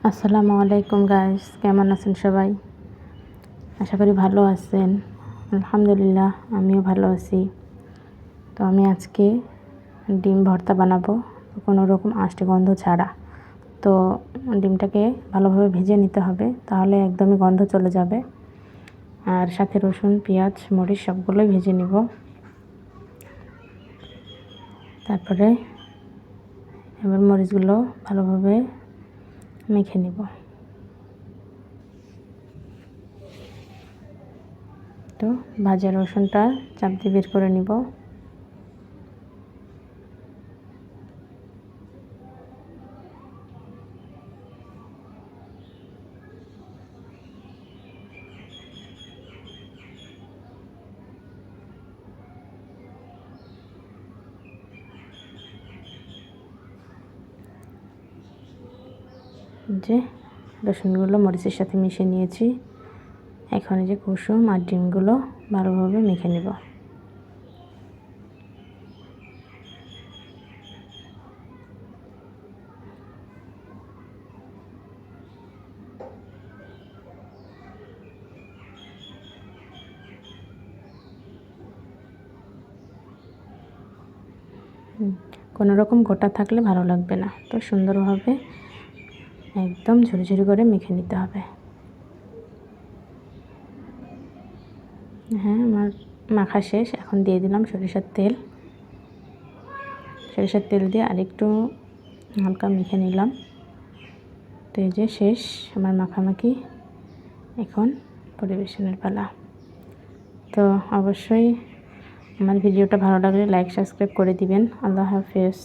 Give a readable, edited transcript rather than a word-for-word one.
আসসালামু আলাইকুম গাইস, কেমন আছেন সবাই? আশা করি ভালো আছেন। আলহামদুলিল্লাহ, আমিও ভালো আছি। তো আমি আজকে ডিম ভর্তা বানাবো, কোনো রকম আষ্টে গন্ধ ছাড়া। তো ডিমটাকে ভালোভাবে ভেজে নিতে হবে, তাহলে একদমই গন্ধ চলে যাবে। আর সাথে রসুন, পেঁয়াজ, মরিচ সবগুলোই ভেজে নিব। তারপরে এবার মরিচগুলো ভালোভাবে মেখে নিব। তো ভাজা রসুনটা চাপ দিয়ে বের করে নিব। যে রসুনগুলো মরিচের সাথে মিশিয়ে নিয়েছি। এখন যে কুসুম আর ডিমগুলো ভালোভাবে মেখে নেব। কোনো রকম গোটা থাকলে ভালো লাগবে না, তো সুন্দরভাবে একদম ঝুরঝুরি করে মেখে নিতে হবে। হ্যাঁ, আমার মাখা শেষ। এখন দিয়ে দিলাম সরিষার তেল। সরিষার তেল দিয়ে আরেকটু হালকা মেখে নিলাম। তো এই যে শেষ আমার মাখামাখি। এখন পরিবেশনের পালা। তো অবশ্যই আমার ভিডিওটা ভালো লাগলে লাইক সাবস্ক্রাইব করে দিবেন। আল্লাহ হাফেজ।